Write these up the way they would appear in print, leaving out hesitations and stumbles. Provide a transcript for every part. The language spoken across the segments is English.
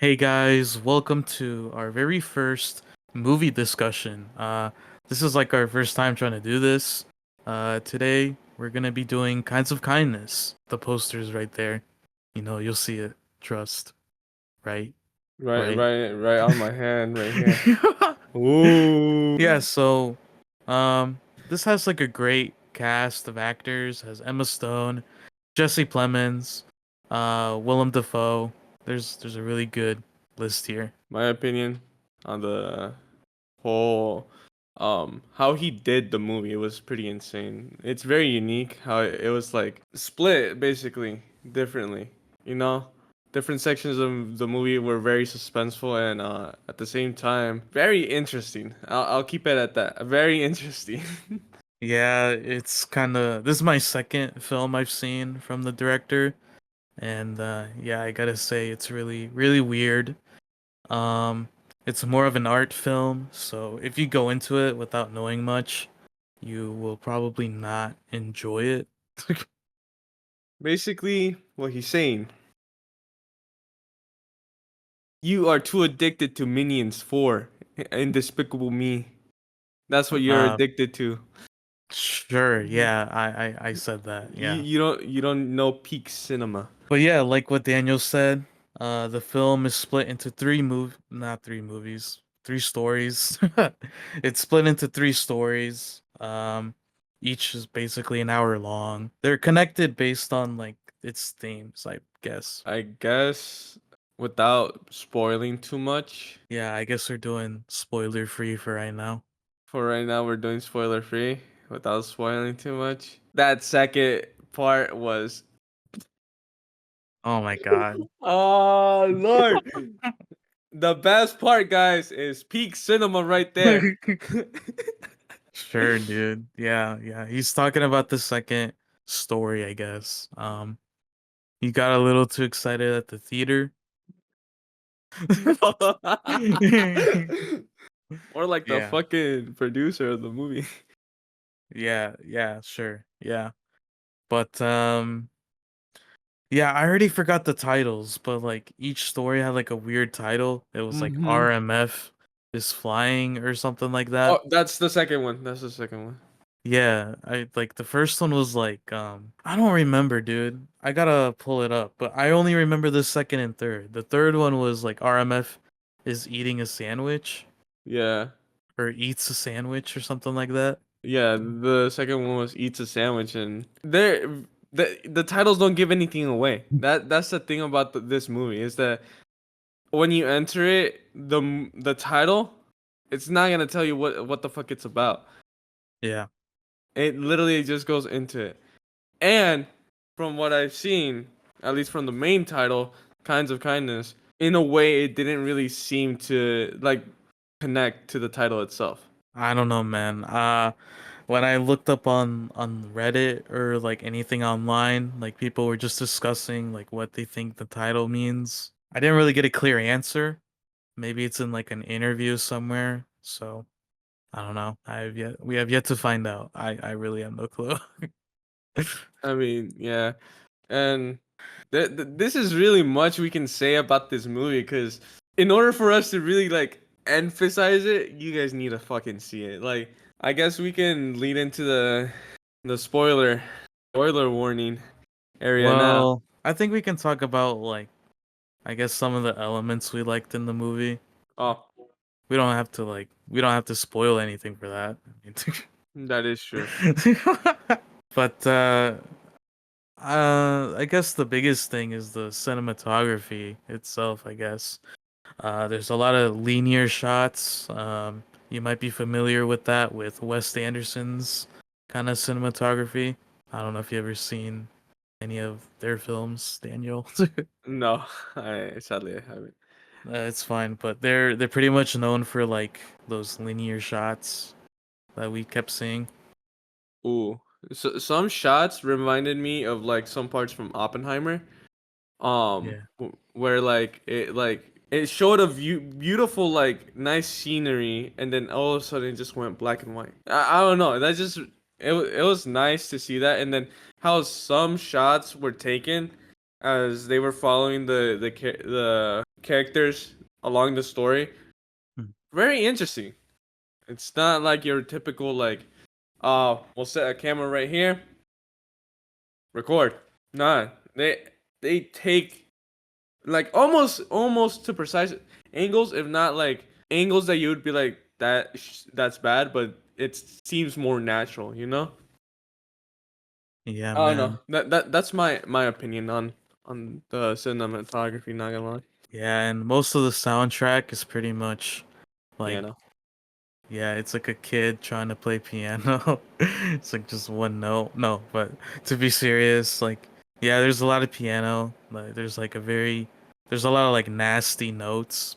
Hey guys, welcome to our very first movie discussion. This is like our first time trying to do this. Today we're gonna be doing Kinds of Kindness. The poster's right there. You'll see it. Trust. Right? Right, Right? right, right on my hand, right here. Ooh. Yeah, so um this has like a great cast of actors. Has Emma Stone, Jesse Plemons, Willem Dafoe. There's a really good list here. My opinion on the whole how he did the movie, it was pretty insane. It's very unique how it was like split basically differently, you know? Different sections of the movie were very suspenseful and at the same time very interesting. I'll keep it at that. Very interesting. Yeah, it's kind of this is my second film I've seen from the director, and yeah, I gotta say it's really really weird. Um, it's more of an art film, so if you go into it without knowing much, you will probably not enjoy it. Basically, what he's saying, you are too addicted to Minions 4 and Despicable Me. That's what you're Uh, addicted to. sure, yeah, I said that, You yeah. you don't you don't know peak cinema. But yeah, like what Daniel said, the film is split into not three movies, three stories. It's split into three stories. Each is basically an hour long. They're connected based on like its themes, I guess. I guess without spoiling too much. Yeah, I guess we're doing spoiler free for right now. For right now, we're doing spoiler free without spoiling too much. That second part was Oh my God. oh Lord. The best part, guys, is peak cinema right there. Sure, dude. Yeah, yeah. He's talking about the second story, I guess. He got a little too excited at the theater. Or like the Yeah. fucking producer of the movie. Yeah, yeah, sure. Yeah. But yeah, I already forgot the titles, but like each story had like a weird title. It was like Mm-hmm. RMF is flying or something like Oh, that. that's the second one. That's the second one. Yeah, I like the first one was like I don't remember, dude. I gotta pull it up, but I only remember the second and third. The third one was like RMF is eating a sandwich Yeah. or eats a sandwich or something like that. Yeah, the second one was eats a sandwich and the titles don't give anything away. That's the thing about this movie is that when you enter it, the title, it's not going to tell you what the fuck it's about. Yeah. It literally just goes into it. And from what I've seen, at least from the main title, Kinds of Kindness, in a way it didn't really seem to like connect to the title itself. I don't know, man. When I looked up on Reddit or like anything online, like people were just discussing like what they think the title means. I didn't really get a clear answer. Maybe it's in like an interview somewhere. So I don't know. We have yet to find out. I really have no clue. I mean, yeah. And this is really much we can say about this movie because in order for us to really like emphasize it, you guys need to fucking see it. Like, I guess we can lead into the spoiler warning area now. Well, I think we can talk about like I guess some of the elements we liked in the movie. Oh, We don't have to spoil anything for that. that is true. But I guess the biggest thing is the cinematography itself, I guess. There's a lot of linear shots. You might be familiar with that with Wes Anderson's kind of cinematography. I don't know if you ever seen any of their films, Daniel. No, I sadly I haven't. It's fine, but they're pretty much known for like those linear shots that we kept seeing. Ooh, so some shots reminded me of like some parts from Oppenheimer. Yeah. Where it showed a beautiful like nice scenery and then all of a sudden it just went black and white. I don't know, that just it was nice to see that. And then how some shots were taken as they were following the characters along the story. Hmm. Very interesting. It's not like your typical like, we'll set a camera right here, record. Nah, they take like almost to precise angles, if not like angles that you would be like that's bad, but it seems more natural, you know? Yeah, I don't know. man. That's my opinion on the cinematography. Not gonna lie, Yeah, and most of the soundtrack is pretty much like, piano. yeah, it's like a kid trying to play piano. It's like just one note. No, but to be serious, like, yeah, there's a lot of piano. Like, there's a lot of like nasty notes,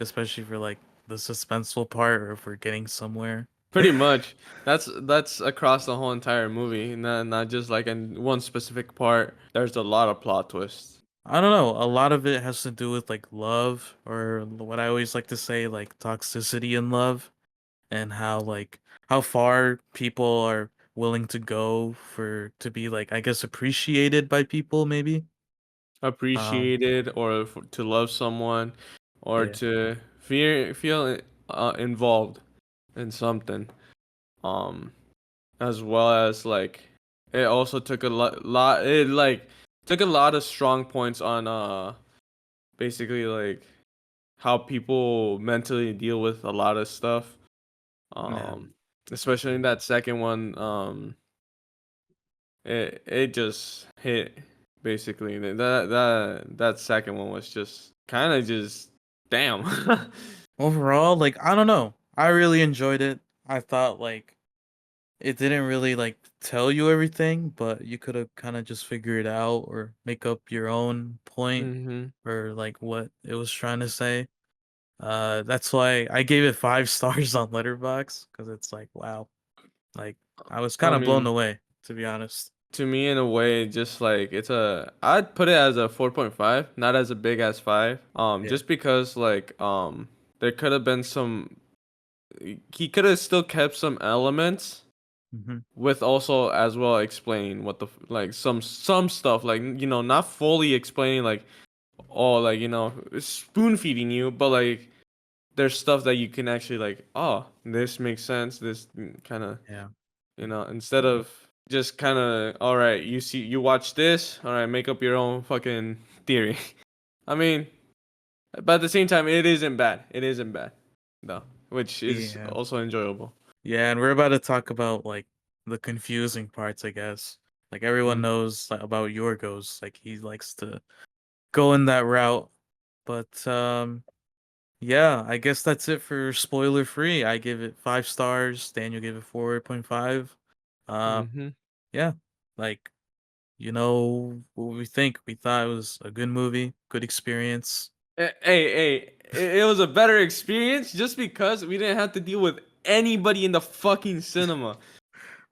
especially for like the suspenseful part or if we're getting somewhere. Pretty much. That's across the whole entire movie, not just like in one specific part. There's a lot of plot twists. I don't know. A lot of it has to do with like love, or what I always like to say, like toxicity in love, and how far people are willing to go for to be like, I guess, appreciated by people maybe. Um Appreciated, or to love someone, or yeah. to feel involved in something. Um, as well as like it also took a lot. It like took a lot of strong points on basically like how people mentally deal with a lot of stuff. Yeah. Um, especially in that second one. It just hit basically. That second one was just kind of just damn. Overall, like, I don't know. I really enjoyed it. I thought like it didn't really like tell you everything, but you could have kind of just figure it out or make up your own point Mhm. or like what it was trying to say. That's why I gave it 5 stars on Letterbox because it's like, wow, like I was I kind of blown mean, away to be honest. to me in a way, just like I'd put it as a 4.5, not as a big as 5. Yeah. Just because like there could have been some he could have still kept some elements Hmm. with also as well explaining what the like some stuff, like not fully explaining like oh, like spoon feeding you, but like there's stuff that you can actually like, oh, this makes sense, this kind of, Yeah. instead of just kind of, all right, you watch this, all right, make up your own fucking theory. I mean, but at the same time, it isn't bad though, which is Yeah. also enjoyable. Yeah, and we're about to talk about like the confusing parts, I guess. Like everyone Mm. knows about Yorgos, like he likes to go in that route. But yeah, I guess that's it for spoiler free. I give it 5 stars. Daniel gave it 4.5. Uh Mm-hmm. yeah. Like, you know what we think. We thought it was a good movie, good experience. Hey, it was a better experience just because we didn't have to deal with anybody in the fucking cinema.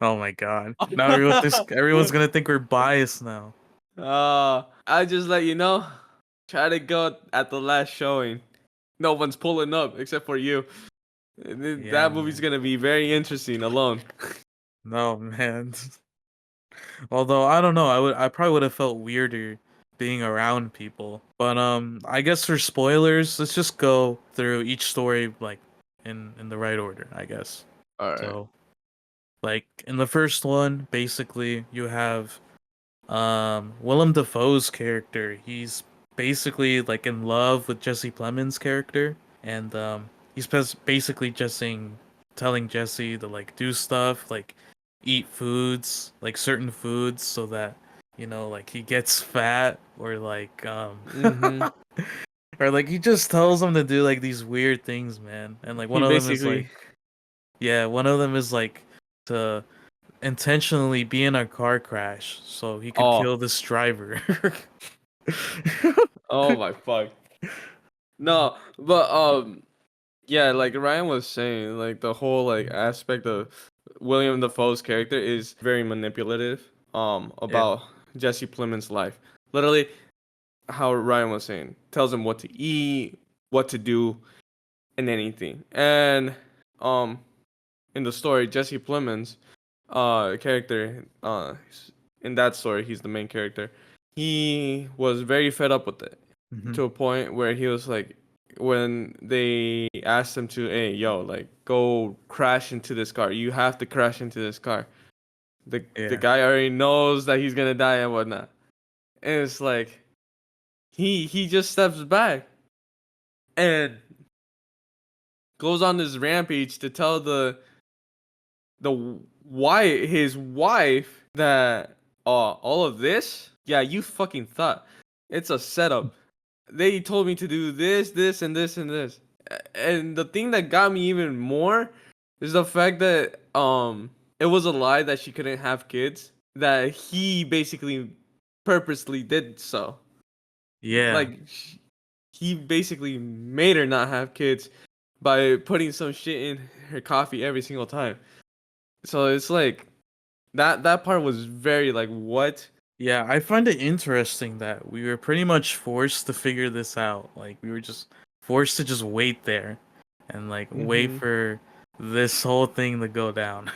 Oh my god. Now everyone's gonna think we're biased now. I just let you know. Try to go at the last showing. No one's pulling up except for you. Yeah, That movie's man. gonna be very interesting alone. No, man. Although I don't know, I probably would have felt weirder being around people. But I guess for spoilers, let's just go through each story like in the right order, I guess. All right. So, like in the first one, basically you have Willem Dafoe's character. He's basically like in love with Jesse Plemons' character, and he's basically just telling Jesse to like do stuff like eat foods, like certain foods, so that like he gets fat, or like Mm-hmm. or like he just tells him to do like these weird things, man. And like He one of them is basically. like, yeah, one of them is like to intentionally be in a car crash so he could Oh. kill this driver. Oh my fuck. No, but yeah, like Ryan was saying, like the whole like aspect of William Dafoe's character is very manipulative. Yeah. About Jesse Plemons' life. Literally, how Ryan was saying, tells him what to eat, what to do, and anything. And um, in the story, Jesse Plemons, character, in that story, he's the main character. he was very fed up with it Hmm. to a point where he was like, when they asked him to, hey, yo, like, go crash into this car. You have to crash into this car. The Yeah. guy already knows that he's gonna die and whatnot. And it's like he just steps back and goes on this rampage to tell the why his wife that all of this, yeah, you fucking thought it's a setup. They told me to do this and this and this. And the thing that got me even more is the fact that it was a lie that she couldn't have kids, that he basically purposely did so. Yeah. Like he basically made her not have kids by putting some shit in her coffee every single time. So it's like that part was very like, what? Yeah, I find it interesting that we were pretty much forced to figure this out. Like we were just forced to just wait there and like wait Mhm. for this whole thing to go down.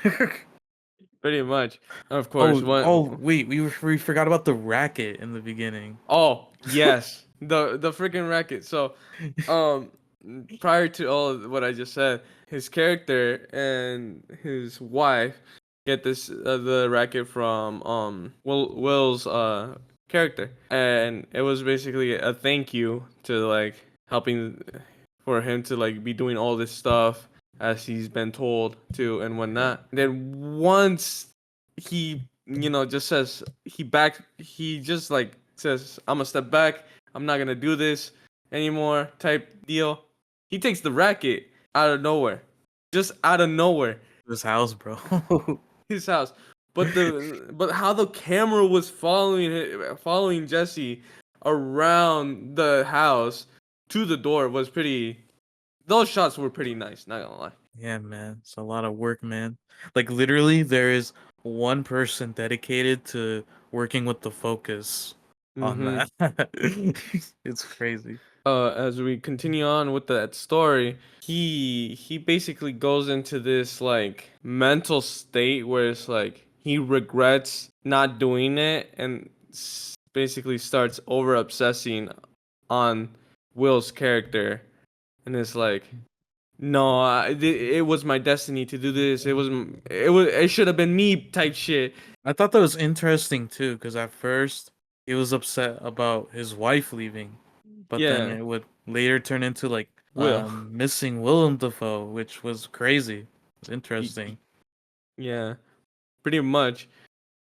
Pretty much. Of course, Oh, one. wait, we forgot about the racket in the beginning. Oh, yes. The freaking racket. So, um prior to all of what I just said, his character and his wife get this the racket from Will's character, and it was basically a thank you to like helping for him to like be doing all this stuff as he's been told to and whatnot. Then once he just says he just like says, I'm gonna step back, I'm not gonna do this anymore type deal. He takes the racket out of nowhere, just out of nowhere, This house, bro. his house. But how the camera was following Jesse around the house to the door was pretty. Those shots were pretty nice. Not gonna lie. Yeah, man. It's a lot of work, man. Like literally there is one person dedicated to working with the focus on Mm-hmm. that. It's crazy. As we continue on with that story, he basically goes into this like mental state where it's like he regrets not doing it and basically starts over obsessing on Will's character, and it's like, no, it was my destiny to do this. It should have been me type shit. I thought that was interesting too, because at first he was upset about his wife leaving, but then Yeah, it would later turn into like Will. missing Willem Dafoe, which was crazy. It's Y- interesting. yeah, pretty much.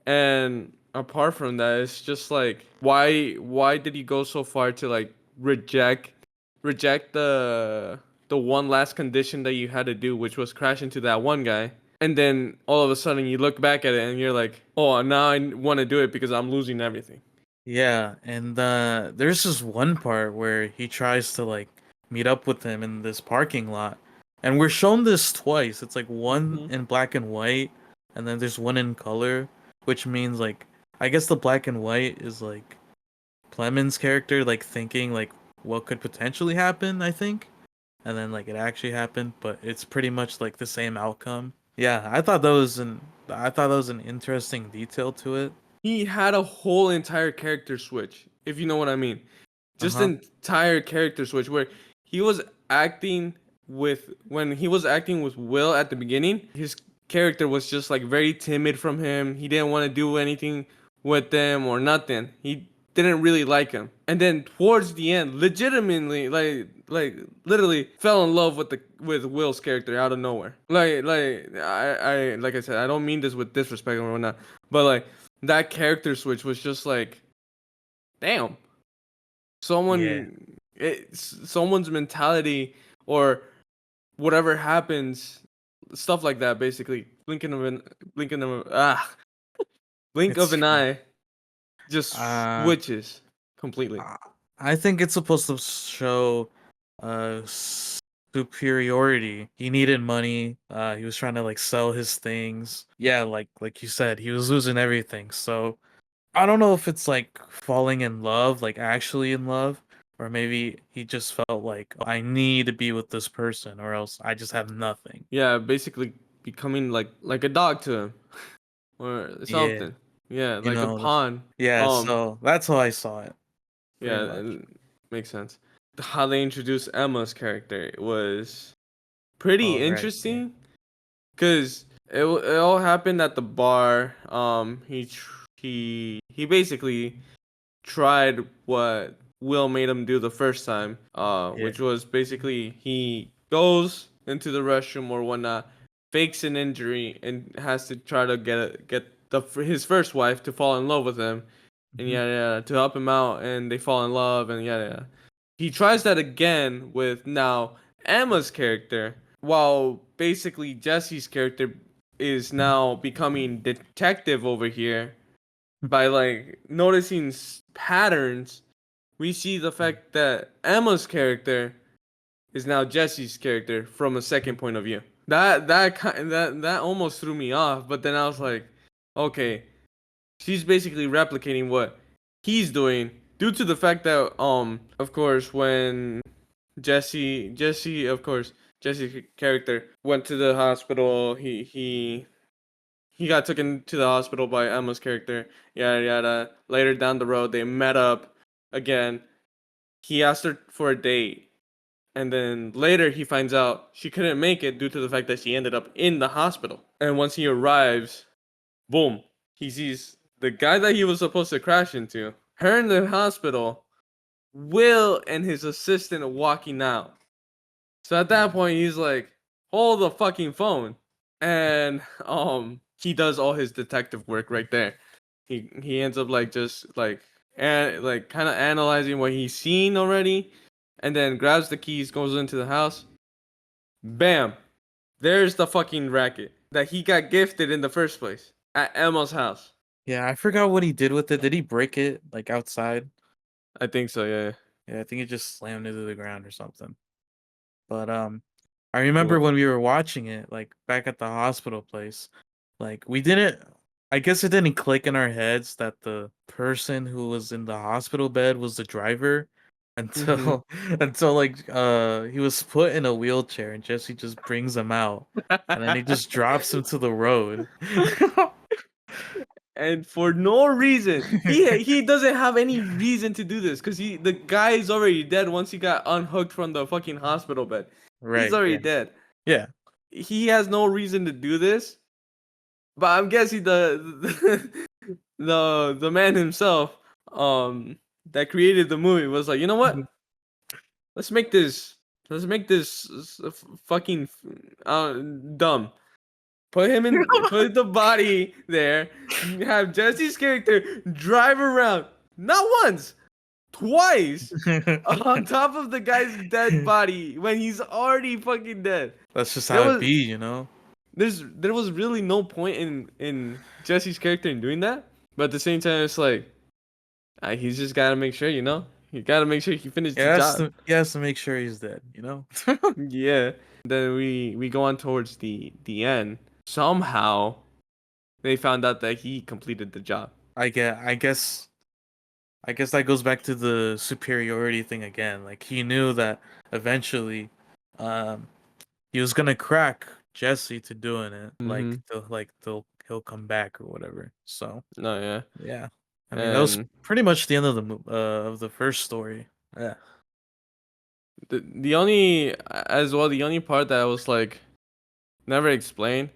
And apart from that, it's just like, why did he go so far to like reject the one last condition that you had to do, which was crash into that one guy, and then all of a sudden you look back at it and you're like, oh, now I want to do it because I'm losing everything. Yeah, and there's this one part where he tries to like meet up with him in this parking lot, and we're shown this twice. It's like one Hmm. in black and white, and then there's one in color, which means like I guess the black and white is like Clement's character like thinking like what could potentially happen, I think. And then like it actually happened, but it's pretty much like the same outcome. Yeah, I thought that was an interesting detail to it. He had a whole entire character switch, if you know what I mean. Just Uh-huh. an entire character switch where he was acting when he was acting with Will at the beginning, his character was just like very timid from him. He didn't want to do anything with them or nothing. He didn't really like him. And then towards the end, legitimately like literally fell in love with Will's character out of nowhere. Like I said, I don't mean this with disrespect or whatnot, but like that character switch was just like, damn, Yeah. someone's mentality or whatever happens, stuff like that, basically blinking of blink of It's an eye just uh switches completely. I I think it's supposed to show superiority. He needed money. He was trying to like sell his things. Yeah, like you said, he was losing everything. So I don't know if it's like falling in love, like actually in love, or maybe he just felt like I need to be with this person or else I just have nothing. Yeah, basically becoming like a dog to him or Yeah. something. Yeah, You like the know, pawn. yeah. So that's how I saw it, pretty Yeah, much. makes sense. How they introduced Emma's character was pretty All right. Yeah. interesting because it all happened at the bar. He basically tried what Will made him do the first time, Yeah. which was basically he goes into the restroom or whatnot, fakes an injury, and has to try to get his first wife to fall in love with him, and Hmm. yada yada, to help him out, and they fall in love, and yada yada. He tries that again with now Emma's character, while basically Jesse's character is now becoming detective over here by like noticing patterns. We see the fact that Emma's character is now Jesse's character from a second point of view. That almost threw me off, but then I was like, okay, she's basically replicating what he's doing due to the fact that of course when Jesse of course Jesse's character went to the hospital, he got taken to the hospital by Emma's character, yada yada. Later down the road, they met up again. He asked her for a date, and then later he finds out she couldn't make it due to the fact that she ended up in the hospital. And once he arrives, boom, he sees the guy that he was supposed to crash into, her in the hospital, Will and his assistant walking out. So at that point, he's like, hold the fucking phone. And he does all his detective work right there. He ends up like just like kind of analyzing what he's seen already, and then grabs the keys, goes into the house. Bam. There's the fucking racket that he got gifted in the first place at Emma's house. Yeah. I forgot what he did with it. Did he break it like outside? I think so, yeah. Yeah, I think he just slammed it to the ground or something. But I remember Well, when we were watching it, like back at the hospital place, like we didn't. I guess it didn't click in our heads that the person who was in the hospital bed was the driver mm-hmm. until until like he was put in a wheelchair and Jesse just brings him out and then he just drops him to the road. And for no reason, he doesn't have any reason to do this because the guy is already dead once he got unhooked from the fucking hospital bed. He's Right, already yeah. dead. Yeah. He has no reason to do this. But I'm guessing the man himself, that created the movie was like, you know what? Let's make this fucking uh, dumb. Put the body there. Have Jesse's character drive around not once, twice on top of the guy's dead body when he's already fucking dead. That's just There how it was be, you know? there was really no point in Jesse's character in doing that, but at the same time, it's like he's just gotta make sure, he gotta make sure he finished the job. He has to make sure he's dead, you know? Yeah. Then we go on towards the end. Somehow they found out that he completed the job. I guess that goes back to the superiority thing again. Like he knew that eventually um he was gonna crack Jesse to doing it. Mm-hmm. He'll come back or whatever. So No, yeah. yeah. I mean that was And pretty much the end of of the first story. Yeah. the only as well the only part that was like never explained,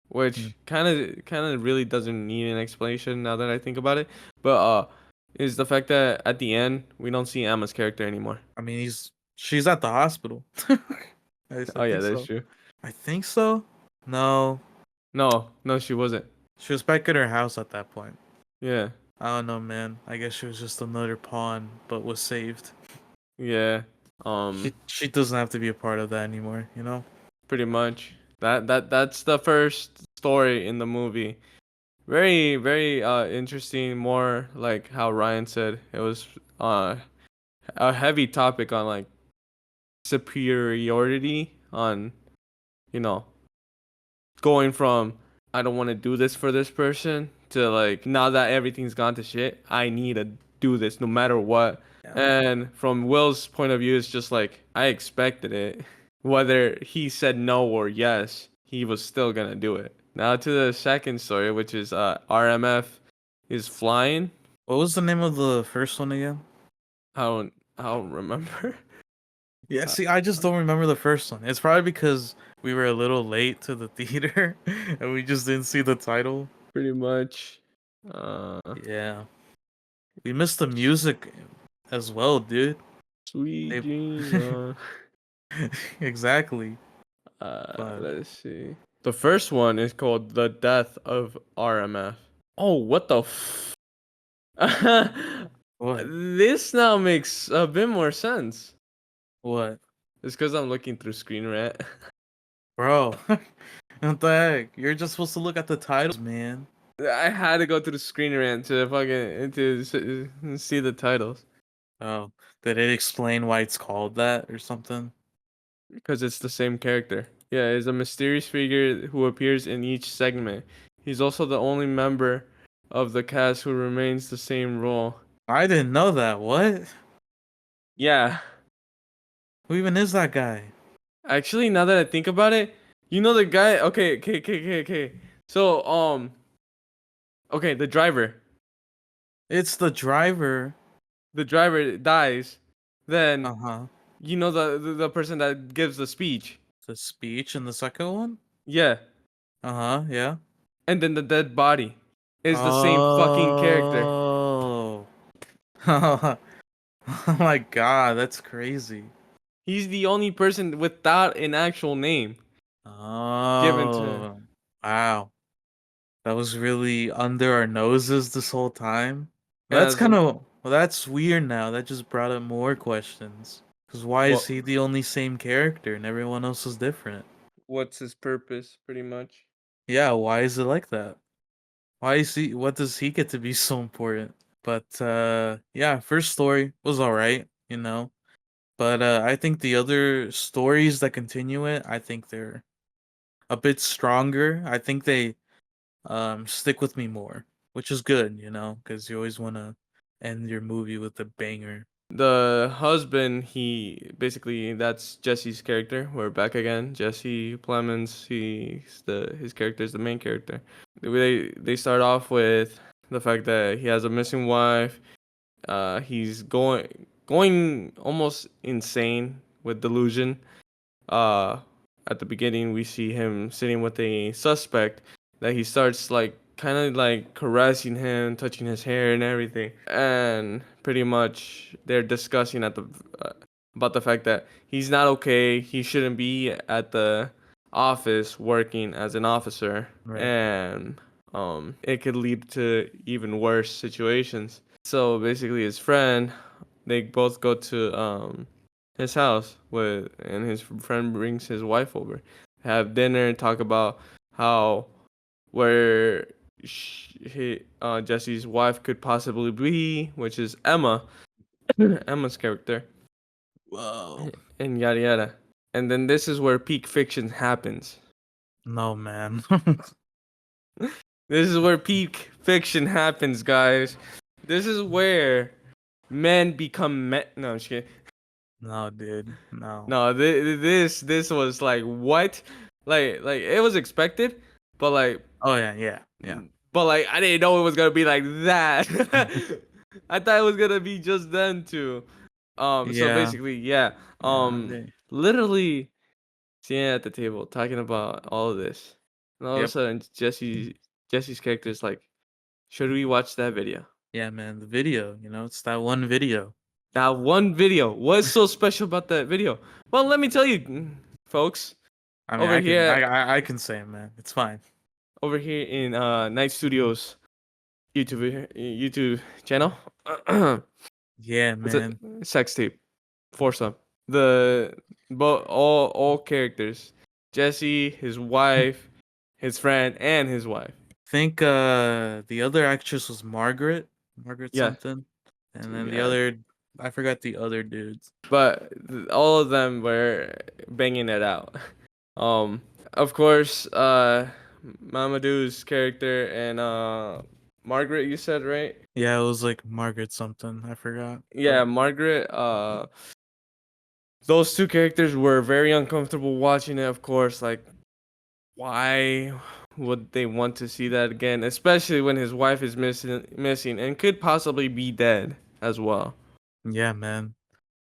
Mm. which kind of really doesn't need an explanation now that I think about it, but is the fact that at the end we don't see Emma's character anymore. I mean she's at the hospital. I Oh yeah, think that's so. true. I think so. No. No, no, she wasn't. She was back at her house at that point. Yeah, I don't know, man. I guess she was just another pawn, but was saved. yeah. Um, She doesn't have to be a part of that anymore, you know? Pretty much. That's the first story in the movie. Very very interesting. More like how Ryan said, it was a heavy topic on like superiority on you know going from I don't want to do this for this person to like now that everything's gone to shit, I need to do this no matter what. Yeah. And from Will's point of view, it's just like I expected it. Whether he said no or yes, he was still gonna do it. Now to the second story, which is RMF. is flying. What was the name of the first one again? I don't remember. Yeah, Uh, see, I just don't remember the first one. It's probably because we were a little late to the theater and we just didn't see the title. Pretty much. Uh, Yeah. We missed the music as well, dude. Sweet They dreams. exactly. But Let's see. The first one is called The Death of RMF. Oh, what the what? This now makes a bit more sense. What? It's because I'm looking through Screen Rant. Bro. What the heck? You're just supposed to look at the titles, man. I had to go through the Screen Rant to see the titles Oh, did it explain why it's called that or something? because it's the same character. Yeah, is a mysterious figure who appears in each segment. He's also the only member of the cast who remains the same role. I didn't know that. What? Yeah, Who even is that guy? actually, now that I think about it, you know the guy. Okay, okay, okay, okay, okay. So, okay, the driver. It's the driver. The driver dies. Then Uh-huh. you know the person that gives the speech. The speech in the second one? Yeah, Uh-huh, yeah. and then the dead body is the same fucking character. Oh. Oh my God, that's crazy. He's the only person without an actual name given to him. Oh. Wow. That was really under our noses this whole time. That's As kind of, well, that's weird now. That just brought up more questions. Because why is what he the only same character and everyone else is different? what's his purpose, pretty much. Yeah, why is it like that? Why is he, what does he get to be so important? But yeah, first story was alright, you know. But I think the other stories that continue it, I think they're a bit stronger. I think they stick with me more, which is good, you know, because you always want to end your movie with a banger. The husband, he basically that's Jesse's character. We're back again. Jesse Plemons, his character is the main character. They start off with the fact that he has a missing wife. He's going almost insane with delusion. uh at the beginning we see him sitting with a suspect that he starts like kind of like caressing him, touching his hair and everything, and pretty much they're discussing uh, about the fact that he's not okay, he shouldn't be at the office working as an officer, Right. and it could lead to even worse situations. So basically his friend, they both go to his house and his friend brings his wife over, have dinner, talk about how where Jesse's wife could possibly be, which is Emma, Emma's character, Whoa. and yada yada. And then this is where peak fiction happens. No, man. This is where peak fiction happens, guys. This is where men become men. No, I'm just kidding. No, dude. No. No, this was like what? Like it was expected, but Oh yeah, yeah, yeah. I didn't know it was gonna be like that. I thought it was gonna be just them two. So Yeah, basically, yeah. yeah. Literally sitting at the table talking about all of this, and all of a Yep. sudden Jesse's character is like, "Should we watch that video?" Yeah, man. The video, you know, it's that one video. That one video. What's so special about that video? Well, let me tell you, folks. I mean, Over here, I can say it, man. It's fine. over here in Night Studios YouTube channel. Yeah, It's a man. sex tape, foursome. The all characters, Jesse, his wife, his friend, and his wife. Think the other actress was Margaret Yeah, something, and then the yeah. other, I forgot the other dudes. But all of them were banging it out. Of course, Mamadou's character and Margaret, you said, right? Yeah, it was like Margaret something. I forgot. Yeah, Margaret. Those two characters were very uncomfortable watching it. Of course, like why would they want to see that again? Especially when his wife is missing, and could possibly be dead as well. Yeah, man.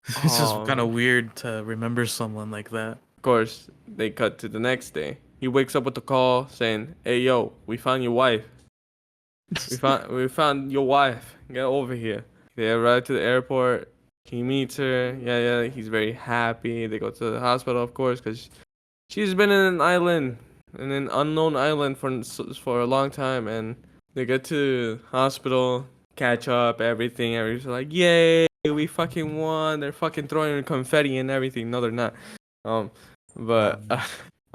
It's just kind of Oh, weird to remember someone like that. of course, they cut to the next day. He wakes up with a call saying, "Hey, yo, we found your wife. We found your wife. Get over here." They arrive to the airport. He meets her. Yeah, yeah. He's very happy. They go to the hospital, of course, because she's been in an island, in an unknown island for a long time, and they get to hospital, catch up, everything. Everybody's like, "Yay, we fucking won!" They're fucking throwing confetti and everything. No, they're not. Um, but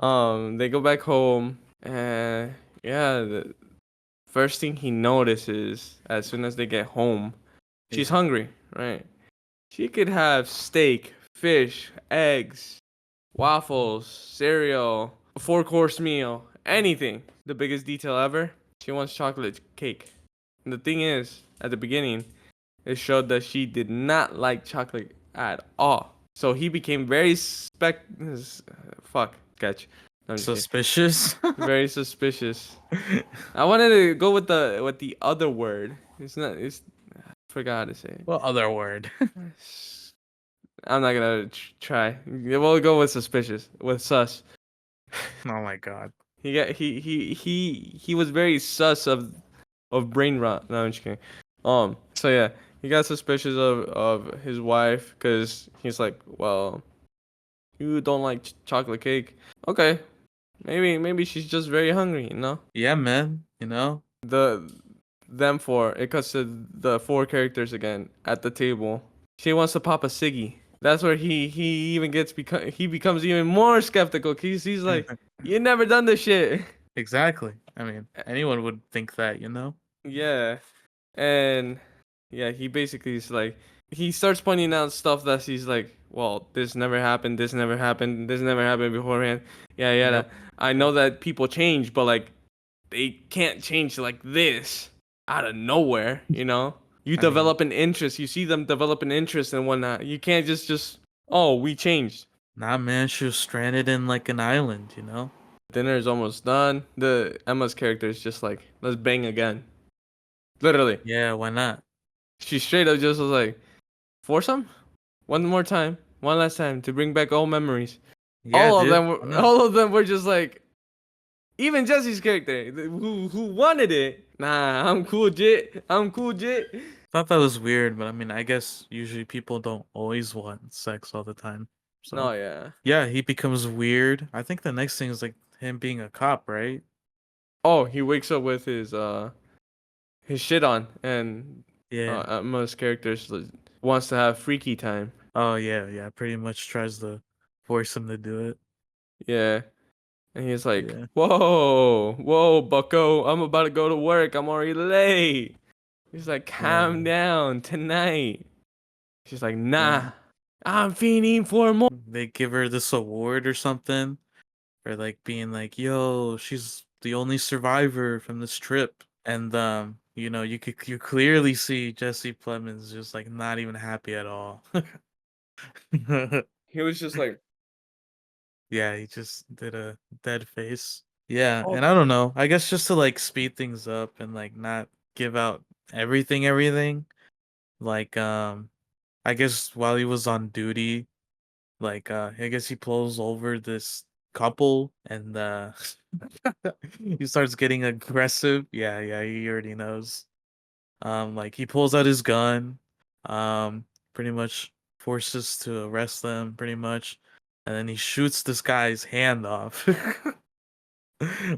Man. they go back home, and yeah, the first thing he notices as soon as they get home, she's Yeah. hungry, right? She could have steak, fish, eggs, waffles, cereal, a 4 course meal, anything. The biggest detail ever, she wants chocolate cake. And the thing is, at the beginning, it showed that she did not like chocolate at all. So he became very fuck, sketch. No, I'm just kidding. Suspicious? Very suspicious. I wanted to go with the other word. It's not. It's I forgot how to say it. What other word? I'm not gonna try. We'll go with suspicious. With sus. Oh my god. He was very sus of brain rot. No, I'm just kidding. So yeah, he got suspicious of his wife because he's like, well, you don't like chocolate cake. Okay, maybe she's just very hungry. You know. Yeah, man. You know? The them four. It cuts to the four characters again at the table. She wants to pop a ciggy. That's where he even he becomes even more skeptical. He's like, you never done this shit. Exactly. I mean, anyone would think that, you know? Yeah, and yeah, he basically is like he starts pointing out stuff that he's like, well, this never happened. This never happened. This never happened beforehand. Yeah, yeah. Yep. I know that people change, but like they can't change like this out of nowhere, you know? You I mean, develop an interest, you see them develop an interest and whatnot. You can't just oh, we changed. nah, man, she was stranded in like an island, you know? Dinner is almost done. The Emma's character is just like, let's bang again. Literally. Yeah, why not? She straight up just was like, foursome? One more time. One last time to bring back old memories. Yeah, dude. Why not? All of them were just like even Jesse's character, who wanted it. Nah, I'm cool, Jit. I'm cool, Jit. Thought that was weird, but I mean, I guess usually people don't always want sex all the time. No, So, yeah. yeah, he becomes weird. I think the next thing is like him being a cop, right? Oh, he wakes up with his shit on, and Yeah. most characters wants to have freaky time. Oh, yeah, yeah. Pretty much tries to force him to do it. Yeah, and he's like, Yeah. "Whoa, whoa, Bucko, I'm about to go to work. I'm already late." He's like, Yeah. "Calm down tonight." She's like, Yeah. "Nah, I'm feeling for more." They give her this award or something for like being like, yo, she's the only survivor from this trip. And you know, you clearly see Jesse Plemons just like not even happy at all. He was just like, Yeah, he just did a dead face. Yeah, "Oh, and I don't know. I guess just to like speed things up and like not give out everything. Like I guess while he was on duty, like I guess he pulls over this couple and he starts getting aggressive. Yeah, yeah, he already knows. Like he pulls out his gun, pretty much forces to arrest them pretty much, and then he shoots this guy's hand off.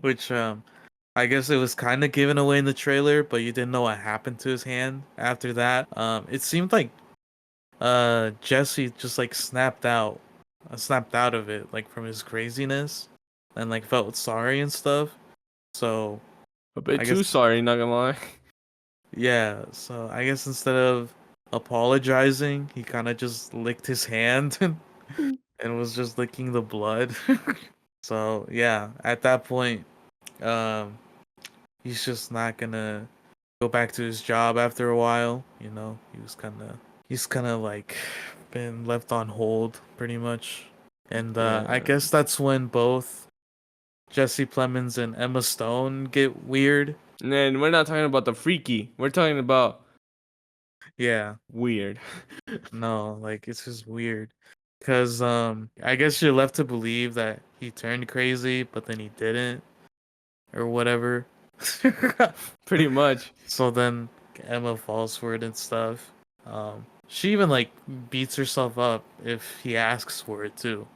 Which I guess it was kind of given away in the trailer, but you didn't know what happened to his hand after that. It seemed like Jesse just like snapped out of it like from his craziness and like felt sorry and stuff. So a bit I too guess sorry, not gonna lie." yeah, so I guess instead of apologizing, he kind of just licked his hand and was just licking the blood. So yeah, at that point, um he's just not gonna go back to his job after a while, you know. He's kind of like been left on hold pretty much. And I Yeah. guess that's when both Jesse Plemons and Emma Stone get weird. And then we're not talking about the freaky. We're talking about Yeah, weird. no, like it's just weird. Cause I guess you're left to believe that he turned crazy, but then he didn't, or whatever. Pretty much. So then Emma falls for it and stuff. She even like beats herself up if he asks for it too.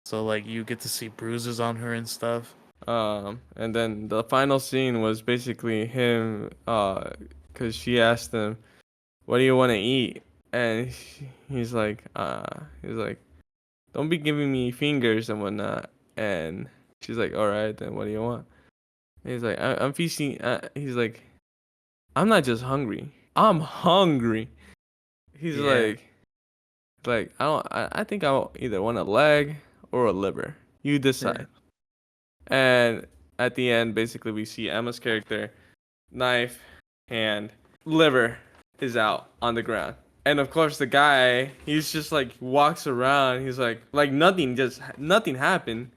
So like you get to see bruises on her and stuff. And then the final scene was basically him, cause she asked him, "What do you want to eat?" And he's like, "Don't be giving me fingers and whatnot." And she's like, "All right, then what do you want?" And he's like, "I'm feasting." He's like, "I'm not just hungry. I'm hungry." He's Yeah, like I think I'll either want a leg or a liver. You yeah, decide. And at the end, basically, we see Emma's character, knife, hand, liver is out on the ground. And of course, the guy, he's just like walks around. He's like nothing happened.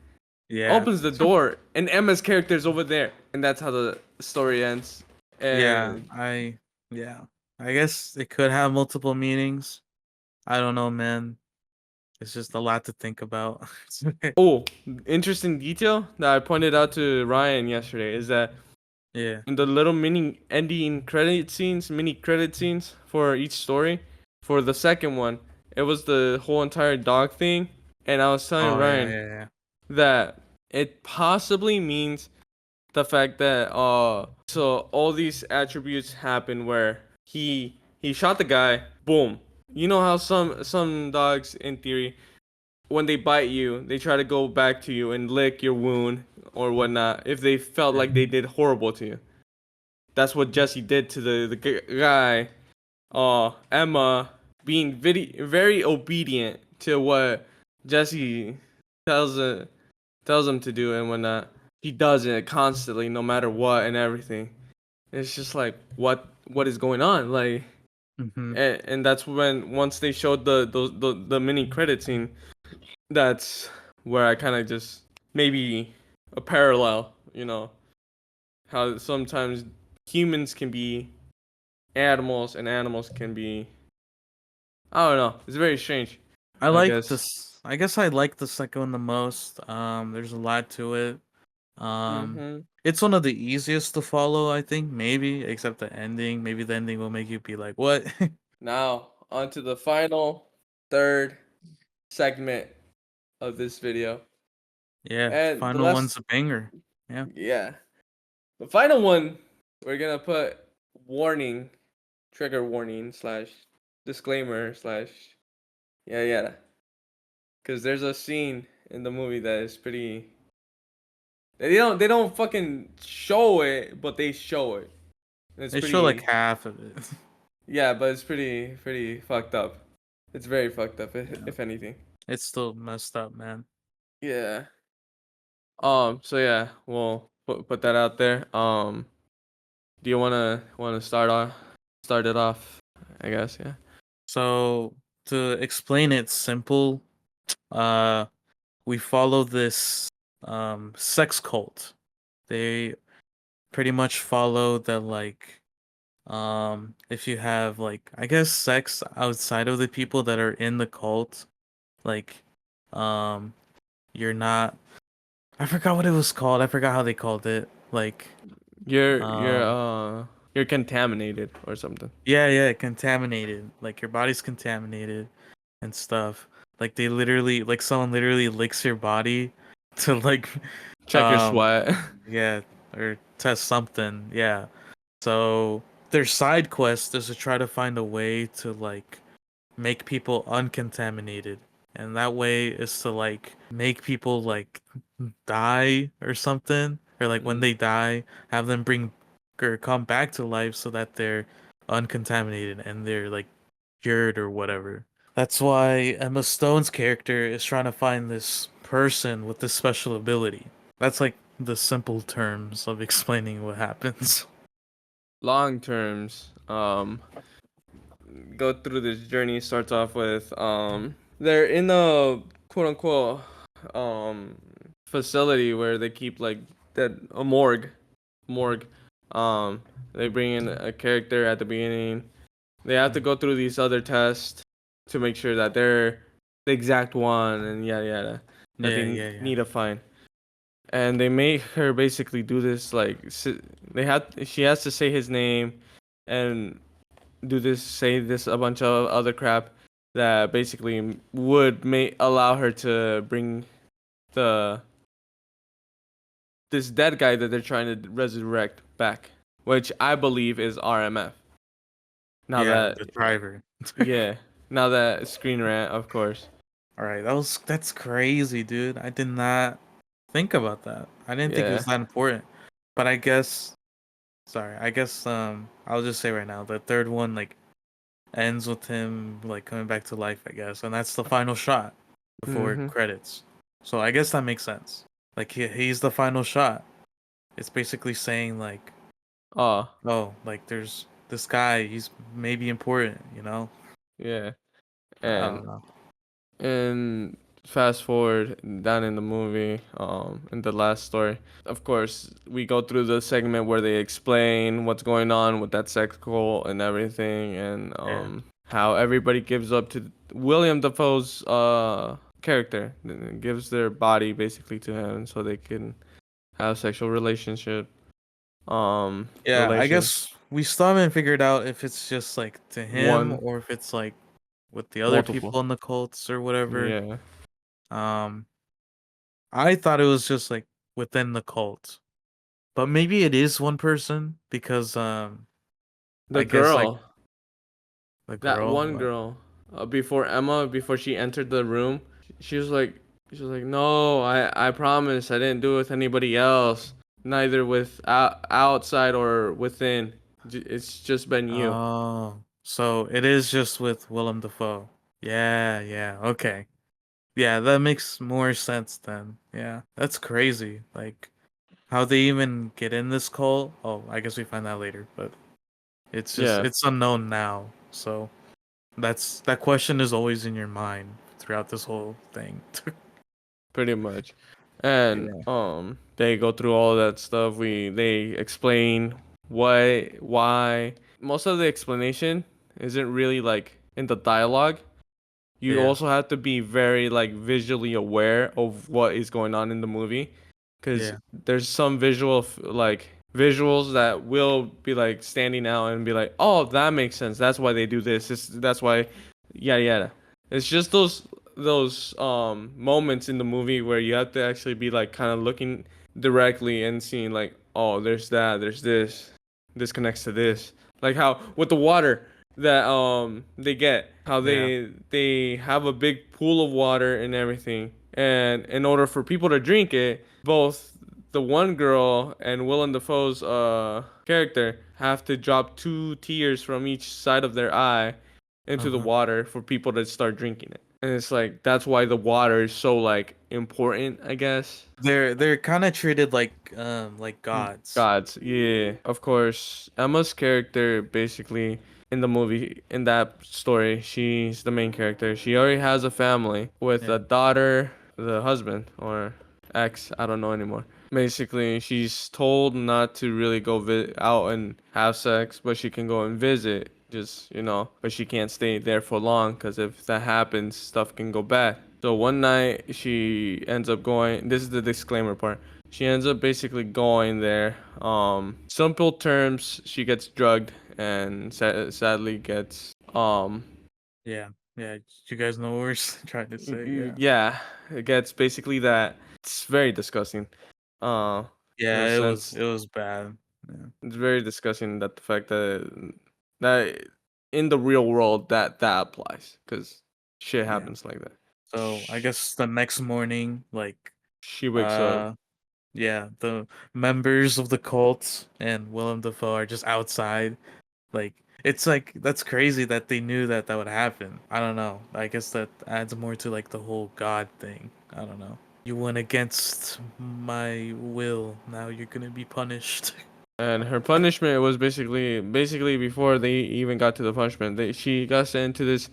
yeah, Opens the door, and Emma's character's over there, and that's how the story ends. yeah. And Yeah. I guess it could have multiple meanings. I don't know, man. It's just a lot to think about. oh, interesting detail that I pointed out to Ryan yesterday is that Yeah. in the little mini credit scenes for each story. For the second one, it was the whole entire dog thing, and I was telling Oh yeah, Ryan yeah, yeah. that it possibly means the fact that so all these attributes happen where he shot the guy, boom. You know how some dogs in theory when they bite you, they try to go back to you and lick your wound or whatnot if they felt Yeah. like they did horrible to you. That's what Jesse did to the guy. Emma being very obedient to what Jesse tells tells him to do and whatnot. He does it constantly, no matter what and everything. It's just like what is going on, like, Mm-hmm. and that's when once they showed the mini credit scene, that's where I kind of just maybe a parallel, how sometimes humans can be animals and animals can be I don't know. It's very strange, I I like guess. this. I guess I like the second one the most. There's a lot to it. Um, Mhm. it's one of the easiest to follow, I think, maybe, except the ending. Maybe the ending will make you be like, "What?" Now, on to the final third segment of this video. Yeah, And the final one's last a banger. Yeah. yeah. The final one we're going to put warning, trigger warning slash disclaimer slash yeah. Cuz there's a scene in the movie that is pretty they don't fucking show it, but they show it. And it's They show like pretty half of it. yeah, but it's pretty fucked up. It's very fucked up, Yeah. if anything. It's still messed up, man. Yeah. So yeah, we'll put that out there. Do you wanna start it off? I guess, yeah. So to explain it simple, uh we follow this sex cult. They pretty much follow that like if you have like I guess sex outside of the people that are in the cult, like um you're not I forgot what it was called. I forgot how they called it. Like You're you're um uh you're contaminated or something. yeah, contaminated. Like your body's contaminated and stuff. Like they literally like someone literally licks your body to like Check your um sweat. yeah or test something. Yeah. So their side quest is to try to find a way to like make people uncontaminated. And that way is to like make people like die or something. Or like when Mm. they die, have them bring or come back to life so that they're uncontaminated and they're like cured or whatever. That's why Emma Stone's character is trying to find this person with this special ability. That's like the simple terms of explaining what happens. Long terms. Go through this journey starts off with they're in a quote unquote um facility where they keep like dead a morgue. Um, they bring in a character at the beginning. They have to Mhm. go through these other tests to make sure that they're the exact one and yada yada that Yeah, yeah, yeah. need to find. And they make her basically do this like she has to say his name and do this say this a bunch of other crap that basically would may allow her to bring the this dead guy that they're trying to resurrect back, which I believe is RMF. Now Yeah, that the driver. yeah, now that Screen Rant, of course. All right, that's crazy, dude. I did not think about that. I didn't think it Yeah. was that important. But I guess, sorry, I guess I'll just say right now, the third one like ends with him like coming back to life, I guess, and that's the final shot before Mhm. credits. So I guess that makes sense. Like he's the final shot. It's basically saying like, Oh, oh, like there's this guy, he's maybe important, you know? yeah. I And don't know. and fast forward down in the movie, in the last story. Of course, we go through the segment where they explain what's going on with that sex cult and everything, and Yeah. how everybody gives up to William Dafoe's character, gives their body basically to him so they can have sexual relationship. Yeah, I Relation guess we still haven't figured out if it's just like to him one or if it's like with the other multiple. people in the cults or whatever. Yeah, Um, I thought it was just like within the cult, but maybe it is one person because the I guess like girl. the That girl. one What? girl, before Emma, before she entered the room, she was like, no, I promise, I didn't do it with anybody else, neither with outside or within. It's just been you. Oh, so it is just with Willem Dafoe. Yeah, yeah, okay. Yeah, that makes more sense then. Yeah, that's crazy. Like how they even get in this cult. Oh, I guess we find that later, but Yeah, it's unknown now. So that question is always in your mind throughout this whole thing. pretty much. And Yeah. they go through all that stuff. They explain why. Most of the explanation isn't really like in the dialogue. You Yeah. also have to be very like visually aware of what is going on in the movie because Yeah. there's some like visuals that will be like standing out and be like, oh, that makes sense, that's why they do this, that's why yada yada. It's just those moments in the movie where you have to actually be like kind of looking directly and seeing like, oh, there's that, there's this connects to this, like how with the water that they get, how Yeah. they have a big pool of water and everything, and in order for people to drink it, both the one girl and Willem Dafoe's character have to drop 2 tears from each side of their eye into the Uh-huh. water for people to start drinking it. And it's like that's why the water is so like important, I guess. They're kind of treated like gods. Gods, yeah. Of course, Emma's character basically in the movie, in that story, she's the main character. She already has a family with Yeah. a daughter, the husband or ex, I don't know anymore. Basically, she's told not to really go out and have sex, but she can go and visit, just, but she can't stay there for long because if that happens, stuff can go bad. So one night she ends up going, this is the disclaimer part. She ends up basically going there. Simple terms, she gets drugged and sadly gets Yeah. Yeah. You guys know what we're trying to say. Yeah. yeah, it gets basically that. It's very disgusting. Uh, in a Yeah, sense, it was bad. Yeah. it's very disgusting that the fact that in the real world that applies because shit Yeah. happens like that. So I guess the next morning, like, She wakes up. uh, yeah, the members of the cult and Willem Dafoe are just outside. Like, it's like that's crazy that they knew that that would happen. I don't know. I guess that adds more to like the whole God thing. I don't know. You went against my will. Now you're gonna be punished. And her punishment was basically before they even got to the punishment, she got sent into this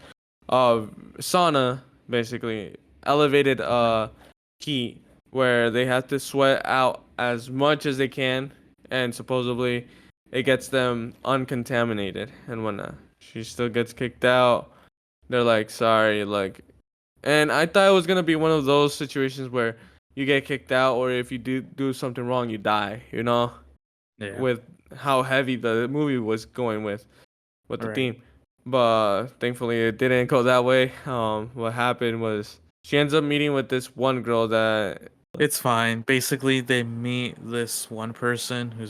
uh sauna, basically elevated heat, where they have to sweat out as much as they can, and supposedly it gets them uncontaminated and whatnot. She still gets kicked out. They're like, sorry, like, and I thought it was gonna be one of those situations where you get kicked out, or if you do something wrong, you die. You know, Yeah. with how heavy the movie was going with All the right. theme. But thankfully, it didn't go that way. What happened was she ends up meeting with this one girl that It's fine. Basically, they meet this one person who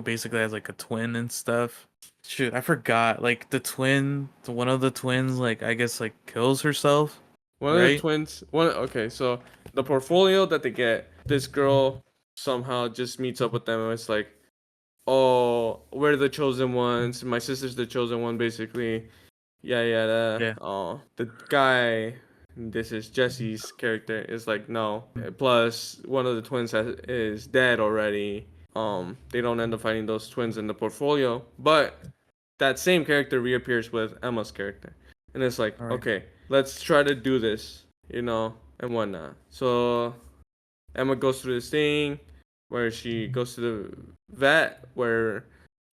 basically has like a twin and stuff. Shoot, I forgot. Like one of the twins, like I guess like kills herself, one of the right? twins. One okay, so the portfolio that they get, this girl somehow just meets up with them and it's like, oh, we're the chosen ones. My sister's the chosen one, basically. Yeah, yeah. Yeah. The guy, this is Jesse's character, is like, no. Plus, one of the is dead already. They don't end up finding those twins in the portfolio, but that same character reappears with Emma's character, and it's like, All right. okay, let's try to do this, and whatnot. So Emma goes through this thing where she goes to the vet where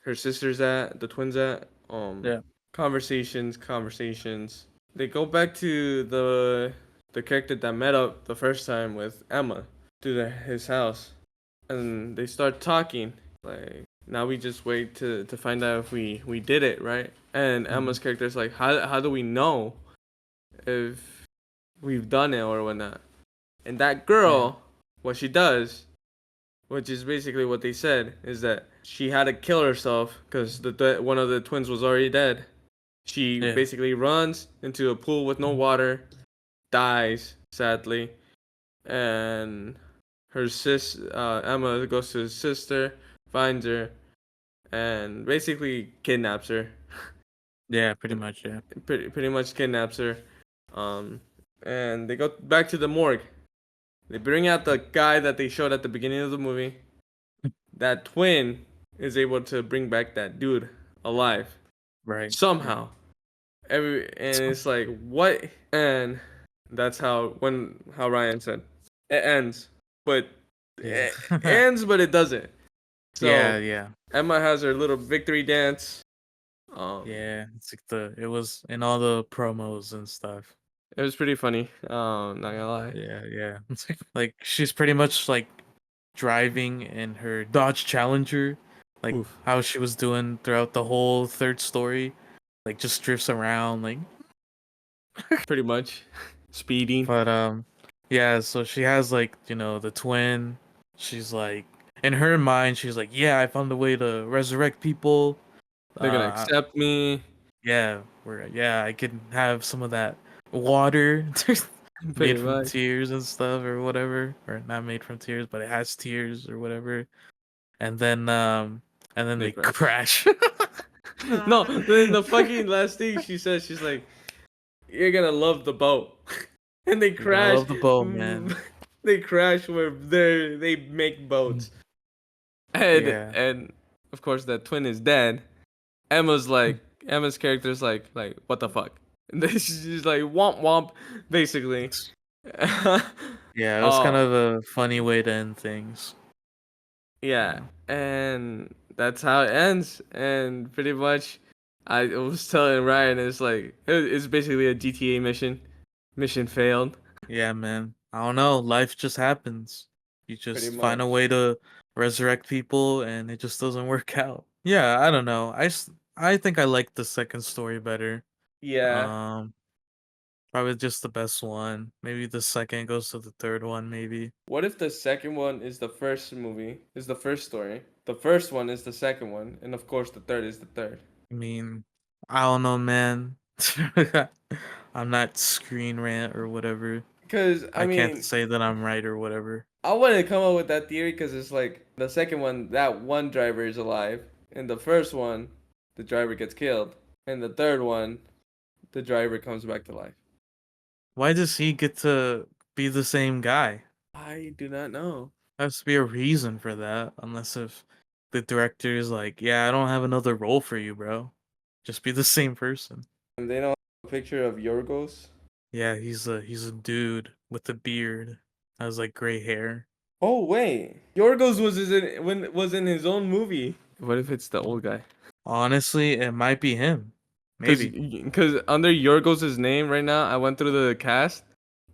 her sister's at, the twins at. Yeah. Conversations. They go back to the character that met up the first time with Emma to his house, and they start talking. Like, now we just wait to find out if we did it right. And Hmm. Emma's character is like, how do we know if we've done it or whatnot? And that Yeah. girl, what she does, which is basically what they said, is that she had to kill herself because one of the twins was already dead. She Yeah. basically runs into a pool with no water, dies sadly, and Emma goes to his sister, finds her, and basically kidnaps her. Yeah. Pretty much. Yeah. Pretty much kidnaps her. Um, and they go back to the morgue. They bring out the guy that they showed at the beginning of the movie. That twin is able to bring back that dude alive Right. Yeah. somehow. And it's like, what? And that's how Ryan said it ends, but Yeah. it ends, but it doesn't. Yeah. So Yeah. Emma has her little victory dance. Um, Yeah. It's like it was in all the promos and stuff. it was pretty funny. Not gonna lie. Yeah. Yeah. It's like she's pretty much like driving in her Dodge Challenger, like Oof. how she was doing throughout the whole third story, like just drifts around, like. Pretty much. Speeding. But yeah. So she has like the twin. She's like in her mind, she's like, yeah, I found a way to resurrect people. They're gonna Uh, accept me. yeah, I can have some of that water Pretty made from much. tears and stuff or whatever, or not made from tears, but it has tears or whatever. And then They they crash. crash. No, then the fucking last thing she says, she's like, "You're gonna love the boat," and they You're gonna crash. love the bow, man. They crash where they make boats, Yeah. and of course that twin is dead. Emma's character's like what the fuck, and then she's like womp womp, basically. Yeah, it was kind Oh of a funny way to end things. yeah, Yeah. and that's how it ends, and pretty much. I was telling Ryan, it's basically a GTA mission. Mission failed. Yeah, man. I don't know. Life just happens. You Pretty just find a much. way to resurrect people and it just doesn't work out. Yeah, I don't know. I think I like the second story better. Yeah. Um Probably just the best one. Maybe the second goes to the third one maybe. What if the second one is the first movie, is the first story? The first one is the second one, and of course the third is the third. I mean, I don't know, man. I'm not Screen Rant or whatever. Because, I I can't mean, say that I'm right or whatever. I wouldn't come up with that theory because it's like the second one, that one driver is alive. In the first one, the driver gets killed. In the third one, the driver comes back to life. Why does he get to be the same guy? I do not know. Has to be a reason for that, unless if the director is like, "Yeah, I don't have another role for you, bro. Just be the same person." And they don't have a picture of Yorgos. Yeah, he's a dude with a beard. has like gray hair. Oh wait, Yorgos was in his own movie. What if it's the old guy? Honestly, it might be him. Cause, Maybe. cause under Yorgos' name right now, I went through the cast.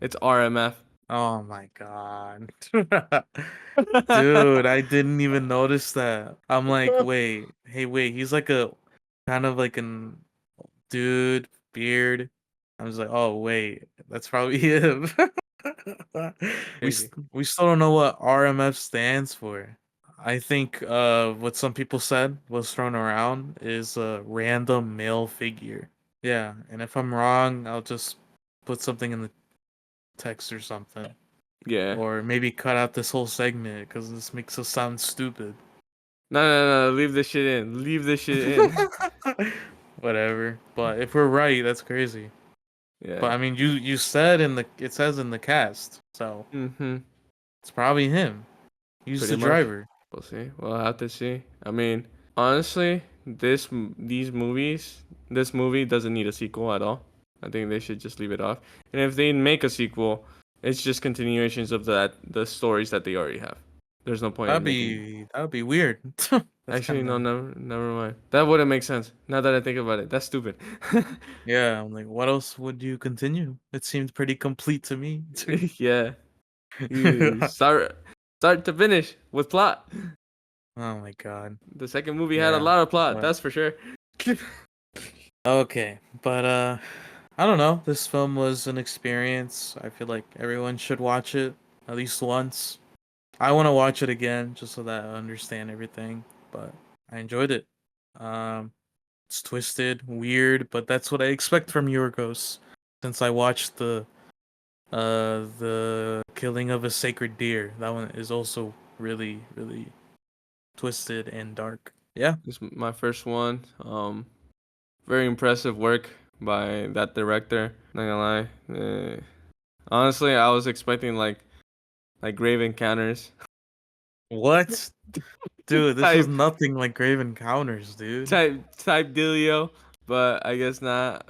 It's RMF. Oh my god. Dude, I didn't even notice that. I'm like, wait, hey, wait, he's like a kind of like an dude, beard. I was like, oh wait, that's probably him. Crazy. We still don't know what RMF stands for. I think what some people said was thrown around is a random male figure. Yeah, and if I'm wrong, I'll just put something in the text or something. Yeah. Or maybe cut out this whole segment because this makes us sound stupid. No, no, no. Leave this shit in. Leave this shit in. Whatever. But if we're right, that's crazy. But Yeah. I mean, you said in the it says in the cast, so Mm-hmm. it's probably him. He's Pretty the much. driver. We'll see. We'll have to see. I mean, honestly, these movies, this movie doesn't need a sequel at all. I think they should just leave it off. And if they make a sequel, it's just continuations of the stories that they already have. There's no point in making. That would be weird. That's Actually, kind no, of never mind. That wouldn't make sense. Now that I think about it, that's stupid. yeah. I'm like, what else would you continue? It seemed pretty complete to me. Yeah, you start to finish with plot. Oh my god. The second movie had a Yeah. lot of plot, But that's for sure. okay, but I don't know. This film was an experience. I feel like everyone should watch it at least once. I want to watch it again just so that I understand everything, but I enjoyed it. Um, it's twisted, weird, but that's what I expect from Yorgos since I watched the killing of a sacred deer. That one is also really, really twisted and dark. Yeah. This is my first one. Very impressive work by that director. Not gonna lie. Honestly, I was expecting like Grave Encounters What? Dude, this is type nothing like Grave Encounters, dude. type dealio, but I guess not.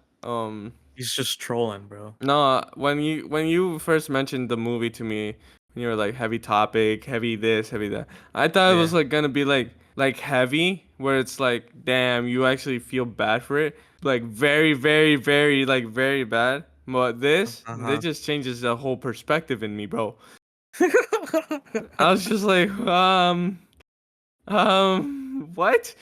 He's just trolling, bro. No, when you first mentioned the movie to me, when you were like heavy topic, heavy this, heavy that, I thought it was Yeah. like gonna be like heavy, where it's like, damn, you actually feel bad for it, like very, very, very, like very bad. But this Uh-huh. just changes the whole perspective in me, bro. I was just like, what?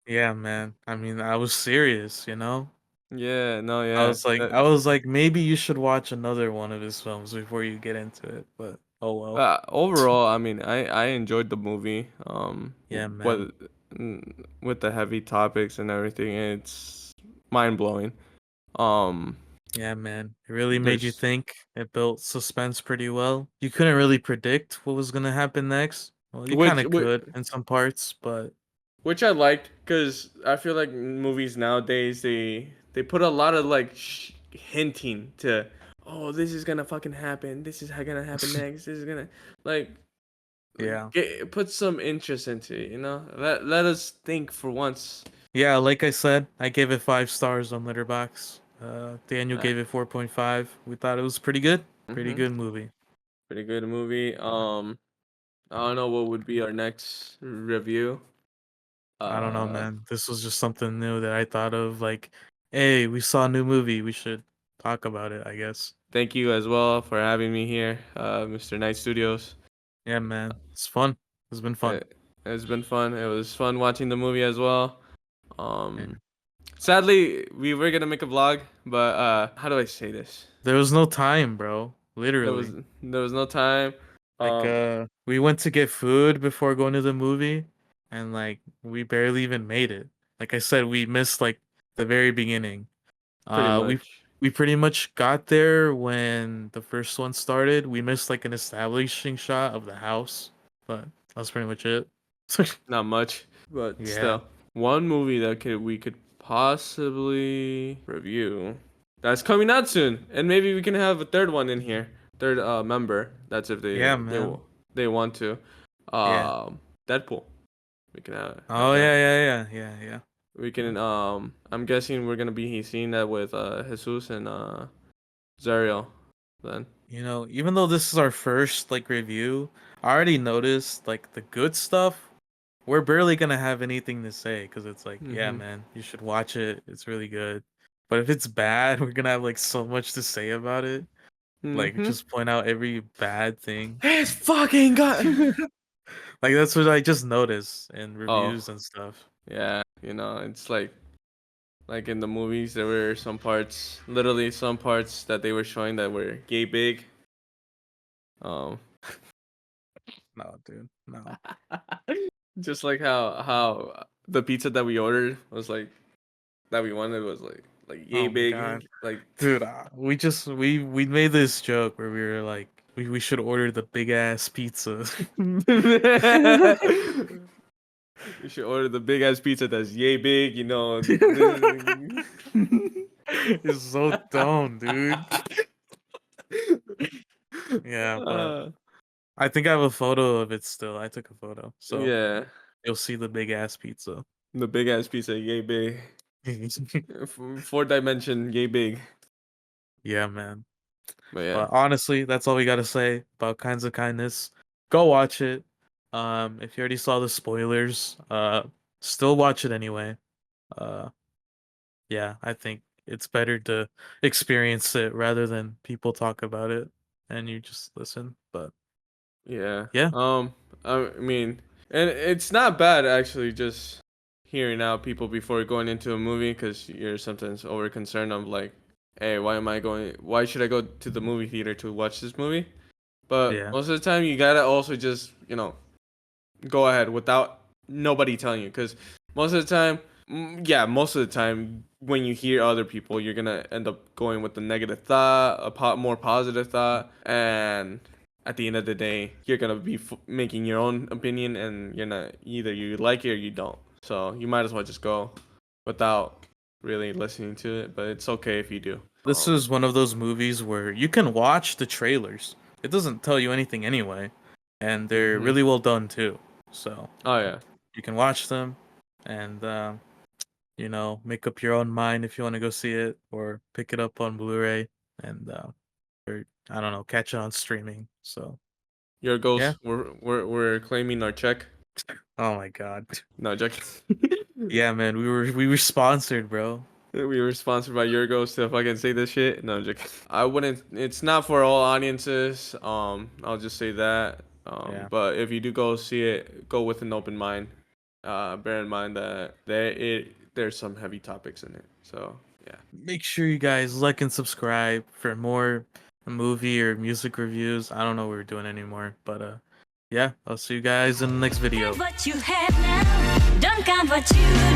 Yeah, man. I mean, I was serious, you know? Yeah, no, yeah. I was like, maybe you should watch another one of his films before you get into it, but oh well. Overall, I mean, I enjoyed the movie. Yeah, man. What with the heavy topics and everything, it's mind blowing. Um, Yeah, man. It really made you there's think. It built suspense pretty well. You couldn't really predict what was gonna happen next. Well, you kind which of could in some parts, but which I liked because I feel like movies nowadays they put a lot of like hinting to, oh, this is gonna fucking happen. This is gonna happen next. This is gonna like yeah. put some interest into it. Let us think for once. Yeah, like I said, I gave it 5 stars on Letterbox. Daniel Uh, gave it 4.5. We thought it was pretty good. Pretty mm-hmm. good movie. Pretty good movie. I don't know what would be our next review. I don't know, Uh, man. This was just something new that I thought of. Like, hey, we saw a new movie. We should talk about it, I guess. Thank you as well for having me here, Mr. Night Studios. Yeah, man. It's fun. It's been fun. It's been fun. It was fun watching the movie as well. Yeah. Um, Sadly, we were gonna make a vlog, but how do I say this? There was no time, bro. There was Literally. there was no time. Like, Um, we went to get food before going to the movie, and like, we barely even made it. Like I said, we missed like the very beginning. Pretty Uh, we much. we pretty much got there when the first one started. We missed like an establishing shot of the house, but that's pretty much it. Not much, but Yeah, still. One movie that we could possibly review that's coming out soon, and maybe we can have a third one in here, third member. That's if yeah, man. they want to. Yeah. Deadpool. We can have Oh that. yeah. We can. I'm guessing we're gonna be seeing that with Jesus and Zariel. then. Even though this is our first like review, I already noticed like the good stuff. We're barely gonna have anything to say because it's like, yeah, Mhm. man, you should watch it. It's really good. But if it's bad, we're gonna have like so much to say about it. Like Mhm. just point out every bad thing. It's fucking god. Like that's what I just noticed in Oh, reviews and stuff. yeah, it's like in the movies there were some parts, literally some parts that they were showing that were gay big. Um No, dude, no. just like how the pizza that we ordered was like that we wanted was like yay Oh my god, big, like dude, we made this joke where we were like, we should order the big ass pizza. you should order the big ass pizza that's yay big, It's so dumb, dude. Yeah, but Uh, I think I have a photo of it still. I took a photo, so yeah, you'll see the big ass pizza. the big ass pizza, yay big. 4 dimension, yay big. Yeah, man. But yeah, But honestly, that's all we gotta say about Kinds of Kindness. Go watch it. If you already saw the spoilers, still watch it anyway. Uh, yeah, I think it's better to experience it rather than people talk about it and you just listen. But yeah. yeah, I mean, and it's not bad actually, just hearing out people before going into a movie, because you're sometimes over concerned of like, hey, why should I go to the movie theater to watch this movie? But yeah, most of the time, you gotta also just, go ahead without nobody telling you, because most of the time, yeah, most of the time when you hear other people, you're gonna end up going with the negative thought, more positive thought, and at the end of the day, you're gonna be making your own opinion, and you're not, either you like it or you don't. So you might as well just go without really listening to it, but it's okay if you do. this is one of those movies where you can watch the trailers. It doesn't tell you anything anyway, and they're Hmm. really well done too. So Oh yeah. you can watch them and make up your own mind if you want to go see it or pick it up on Blu-ray and or I don't know, catch it on streaming. So Your yeah. ghost, we're claiming our check. Oh my god. No, check. Yeah, man, we were sponsored, bro. We were sponsored by Yorgos to fucking say this shit. No, I'm joking. I wouldn't. It's not for all audiences. I'll just say that. Yeah. But if you do go see it, go with an open mind. Bear in mind that there's some heavy topics in it. So yeah. Make sure you guys like and subscribe for more movie or music reviews. I don't know what we're doing anymore, but yeah, I'll see you guys in the next video. What you have now, don't count what you